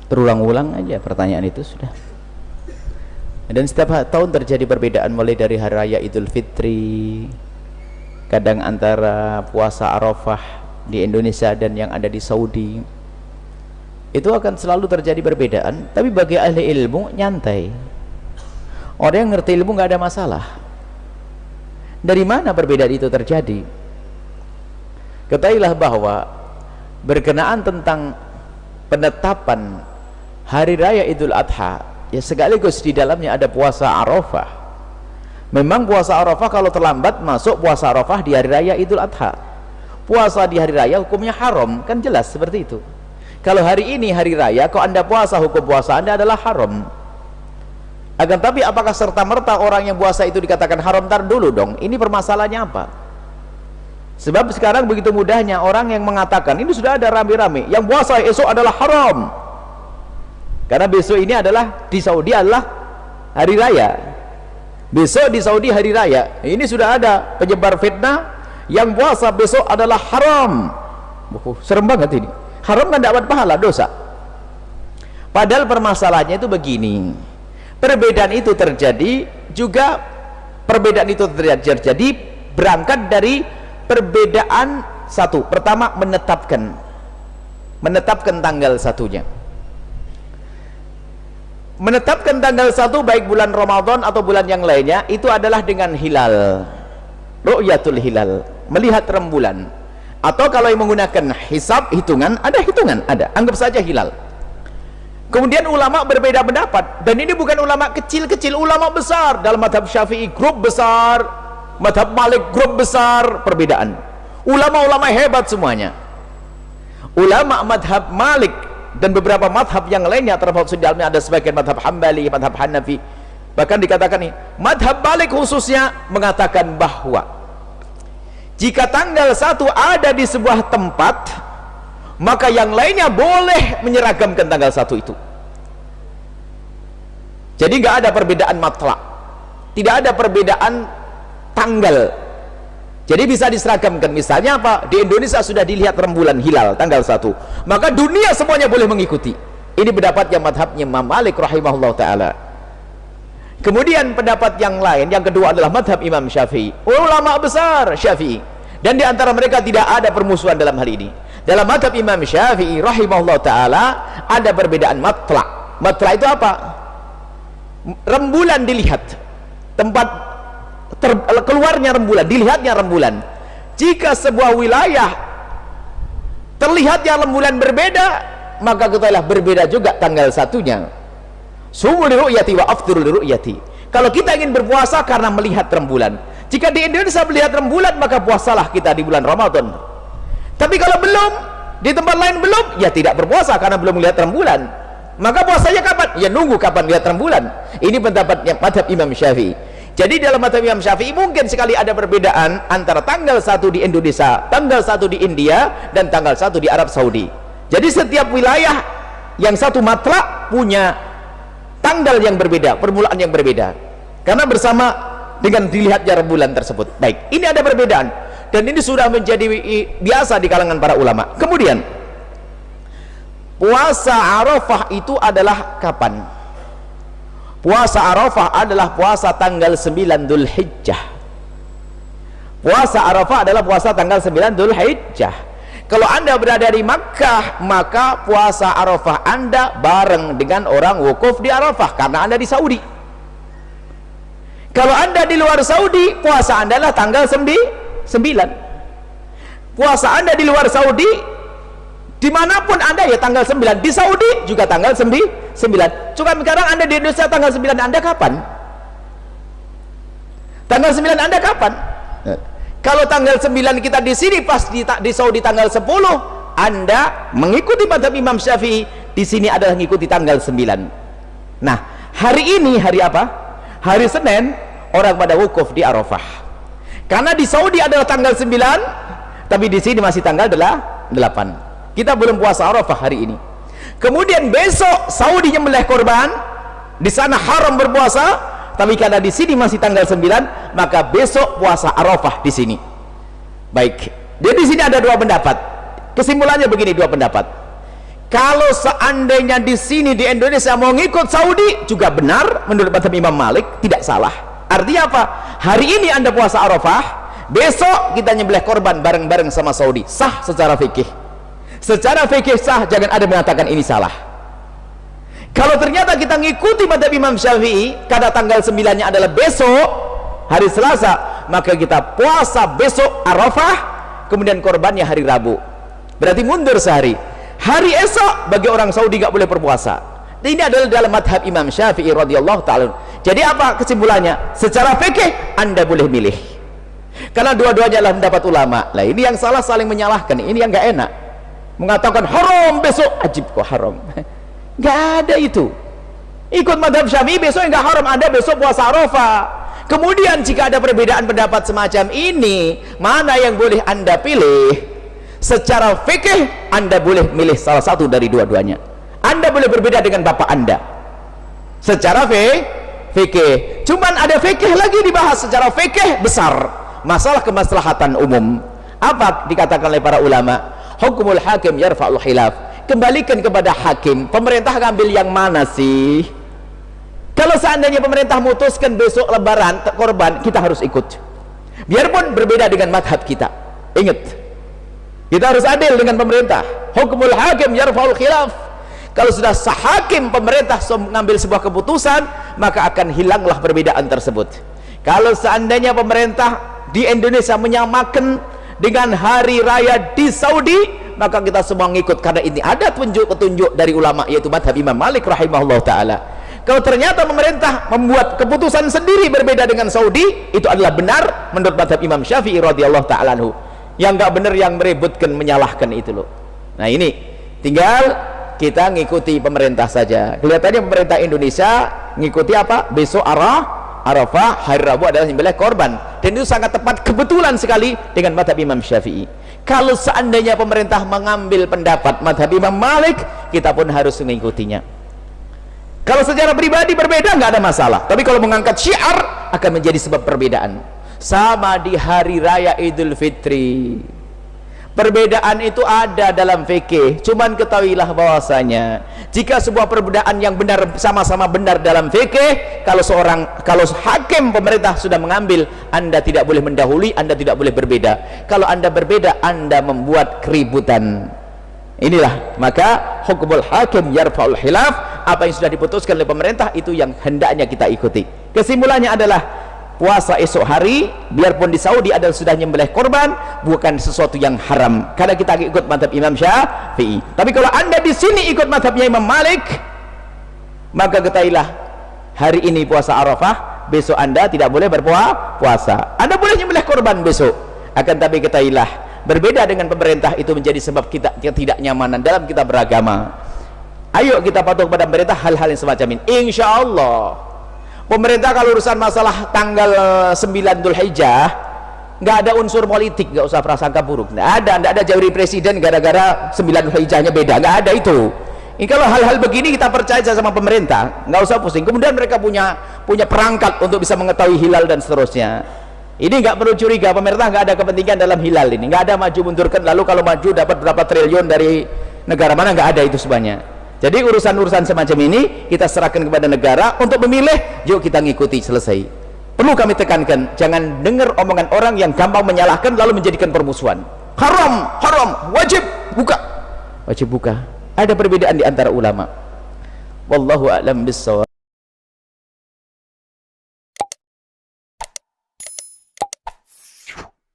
berulang-ulang aja pertanyaan itu sudah. Dan setiap tahun terjadi perbedaan, mulai dari hari raya Idul Fitri, kadang antara puasa Arafah di Indonesia dan yang ada di Saudi, itu akan selalu terjadi perbedaan. Tapi bagi ahli ilmu nyantai, orang yang ngerti ilmu nggak ada masalah. Dari mana perbedaan itu terjadi? Ketahuilah bahwa berkenaan tentang penetapan hari raya Idul Adha, ya sekaligus di dalamnya ada puasa Arafah. Memang puasa Arafah kalau terlambat masuk puasa Arafah di hari raya Idul Adha. Puasa di hari raya hukumnya haram, kan jelas seperti itu. Kalau hari ini hari raya, kalau anda puasa, hukum puasa anda adalah haram. Akan tapi apakah serta-merta orang yang puasa itu dikatakan haram? Ntar dulu dong, ini permasalahannya apa? Sebab sekarang begitu mudahnya orang yang mengatakan, ini sudah ada rame-rame, yang puasa esok adalah haram, karena besok ini adalah di Saudi adalah hari raya. Besok di Saudi hari raya, ini sudah ada penyebar fitnah yang puasa besok adalah haram. Serem banget ini. Haram kan dapat pahala, dosa. Padahal permasalahannya itu begini, perbedaan itu terjadi juga, perbedaan itu terjadi berangkat dari perbedaan satu. Pertama, menetapkan tanggal satunya. Menetapkan tanggal satu, baik bulan Ramadan atau bulan yang lainnya, itu adalah dengan hilal, ru'yatul hilal, melihat rembulan. Atau kalau yang menggunakan hisab, hitungan, ada, anggap saja hilal. Kemudian ulama berbeda pendapat, dan ini bukan ulama kecil-kecil, ulama besar. Dalam madhab Syafi'i grup besar, madhab Malik grup besar, perbedaan. Ulama-ulama hebat semuanya. Ulama madhab Malik dan beberapa madhab yang lainnya, termasuk di dalamnya ada sebagian madhab Hambali, madhab Hanafi, bahkan dikatakan nih, madhab Malik khususnya mengatakan bahwa jika tanggal 1 ada di sebuah tempat, maka yang lainnya boleh menyeragamkan tanggal 1 itu. Jadi nggak ada perbedaan matla', tidak ada perbedaan tanggal, jadi bisa diseragamkan. Misalnya apa? Di Indonesia sudah dilihat rembulan hilal tanggal 1, maka dunia semuanya boleh mengikuti. Ini pendapatnya madhabnya Imam Malik rahimahullah ta'ala. Kemudian pendapat yang lain, yang kedua adalah madhab Imam Syafi'i, ulama besar Syafi'i, dan diantara mereka tidak ada permusuhan dalam hal ini. Dalam madhab Imam Syafi'i rahimahullah ta'ala ada perbedaan matla'. Matla' itu apa? Rembulan dilihat, tempat keluarnya rembulan, dilihatnya rembulan. Jika sebuah wilayah terlihatnya rembulan berbeda, maka ketahuilah berbeda juga tanggal satunya. Sumu liru'yati wa aftiru liru'yati. Kalau kita ingin berpuasa karena melihat rembulan, jika di Indonesia melihat rembulan, maka puasalah kita di bulan Ramadan. Tapi kalau belum, di tempat lain belum, ya tidak berpuasa karena belum melihat rembulan. Maka puasanya kapan? Ya nunggu kapan lihat rembulan. Ini pendapatnya madhab Imam Syafi'i. Jadi dalam madhab Imam Syafi'i mungkin sekali ada perbedaan antara tanggal 1 di Indonesia, tanggal 1 di India, dan tanggal 1 di Arab Saudi. Jadi setiap wilayah yang satu matla' punya tanggal yang berbeda, permulaan yang berbeda, karena bersama dengan dilihatnya rembulan tersebut. Baik, ini ada perbedaan, dan ini sudah menjadi biasa di kalangan para ulama. Kemudian puasa Arafah itu adalah kapan? Puasa Arafah adalah puasa tanggal 9 Dzulhijjah. Puasa Arafah adalah puasa tanggal 9 Dzulhijjah. Kalau anda berada di Makkah, maka puasa Arafah anda bareng dengan orang wukuf di Arafah, karena anda di Saudi. Kalau anda di luar Saudi, puasa anda adalah tanggal 9. Puasa anda di luar Saudi, dimanapun anda ya tanggal 9. Di Saudi juga tanggal 9. Cuma sekarang anda di Indonesia tanggal 9 anda kapan? Tanggal 9 anda kapan? Kalau tanggal 9 kita di sini, pas di Saudi tanggal 10, anda mengikuti madhab Imam Syafi'i, di sini adalah mengikuti tanggal 9. Nah, hari ini hari apa? Hari Senin, orang pada wukuf di Arafah. Karena di Saudi adalah tanggal 9, tapi di sini masih tanggal 8. Kita belum puasa Arafah hari ini. Kemudian besok Saudi nyembelih korban, di sana haram berpuasa. Tapi karena di sini masih tanggal 9, maka besok puasa Arafah di sini. Baik. Jadi di sini ada dua pendapat. Kesimpulannya begini, dua pendapat. Kalau seandainya di sini di Indonesia mau ngikut Saudi juga benar menurut mazhab Imam Malik, tidak salah. Artinya apa? Hari ini Anda puasa Arafah, besok kita nyembelih korban bareng-bareng sama Saudi, sah secara fikih. Secara fikih sah, jangan ada mengatakan ini salah. Kalau ternyata kita ngikuti mazhab Imam Syafi'i, karena tanggal 9-nya adalah besok, hari Selasa, maka kita puasa besok Arafah, kemudian korbannya hari Rabu. Berarti mundur sehari. Hari esok bagi orang Saudi nggak boleh berpuasa. Ini adalah dalam madhab Imam Syafi'i radhiyallahu ta'ala. Jadi apa kesimpulannya? Secara fikih Anda boleh milih, karena dua-duanya adalah pendapat ulama. Lah ini yang salah saling menyalahkan, ini yang nggak enak, mengatakan haram besok, ajib kok haram. Nggak ada itu. Ikut madhab Syafi'i besok nggak haram, Anda besok puasa Arafah. Kemudian jika ada perbedaan pendapat semacam ini, mana yang boleh Anda pilih? Secara fikih Anda boleh milih salah satu dari dua-duanya. Anda boleh berbeda dengan bapak Anda secara fikih. Cuman ada fikih lagi dibahas secara fikih besar, masalah kemaslahatan umum. Apa dikatakan oleh para ulama? Hukumul hakim yarfa'ul khilaf. Kembalikan kepada hakim. Pemerintah ngambil yang mana sih? Kalau seandainya pemerintah memutuskan besok lebaran korban, kita harus ikut, biarpun berbeda dengan madhab kita. Ingat, kita harus adil dengan pemerintah. Hukumul hakim yarfa'ul khilaf. Kalau sudah sehakim pemerintah mengambil sebuah keputusan, maka akan hilanglah perbedaan tersebut. Kalau seandainya pemerintah di Indonesia menyamakan dengan hari raya di Saudi, maka kita semua ngikut, karena ini ada petunjuk dari ulama, yaitu madhab Imam Malik rahimahullah ta'ala. Kalau ternyata pemerintah membuat keputusan sendiri berbeda dengan Saudi, itu adalah benar menurut madhab Imam Syafi'i radhiyallahu ta'ala anhu. Yang nggak benar yang meributkan, menyalahkan itu loh. Nah ini tinggal kita ngikuti pemerintah saja. Kelihatannya pemerintah Indonesia ngikuti apa? Besok Arafah, hari Rabu adalah nyembelih korban, dan itu sangat tepat, kebetulan sekali dengan madhab Imam Syafi'i. Kalau seandainya pemerintah mengambil pendapat madhab Imam Malik, kita pun harus mengikutinya. Kalau secara pribadi berbeda nggak ada masalah, tapi kalau mengangkat syiar akan menjadi sebab perbedaan. Sama di hari raya Idul Fitri, perbedaan itu ada dalam fikih. Cuman ketahuilah bahwasanya jika sebuah perbedaan yang benar, sama-sama benar dalam fikih, kalau hakim pemerintah sudah mengambil, Anda tidak boleh mendahului, Anda tidak boleh berbeda. Kalau Anda berbeda, Anda membuat keributan. Inilah maka hukumul hakim yarfa'ul khilaf. Apa yang sudah diputuskan oleh pemerintah itu yang hendaknya kita ikuti. Kesimpulannya adalah puasa esok hari, biarpun di Saudi adalah sudah nyembelih korban, bukan sesuatu yang haram, karena kita ikut madhab Imam Syafi'i. Tapi kalau Anda di sini ikut madhabnya Imam Malik, maka ketahuilah hari ini puasa Arafah, besok Anda tidak boleh berpuasa. Anda boleh nyembelih korban besok, akan tapi ketahuilah berbeda dengan pemerintah itu menjadi sebab kita tidak nyamanan dalam kita beragama. Ayo kita patuh kepada pemerintah hal-hal yang semacam ini. Insya Allah pemerintah kalau urusan masalah tanggal 9 Dzulhijjah nggak ada unsur politik, nggak usah prasangka buruk, nggak ada jawari presiden gara-gara 9 Dzulhijjahnya beda, nggak ada itu. Ini kalau hal-hal begini kita percaya sama pemerintah, nggak usah pusing. Kemudian mereka punya perangkat untuk bisa mengetahui hilal dan seterusnya. Ini nggak perlu curiga, pemerintah nggak ada kepentingan dalam hilal ini, nggak ada maju mundurkan, lalu kalau maju dapat berapa triliun dari negara mana, nggak ada itu semuanya. Jadi urusan-urusan semacam ini kita serahkan kepada negara untuk memilih, yuk kita ngikuti, selesai. Perlu kami tekankan, jangan dengar omongan orang yang gampang menyalahkan lalu menjadikan permusuhan. Haram, wajib buka. Ada perbedaan di antara ulama. Wallahu a'lam bissawab.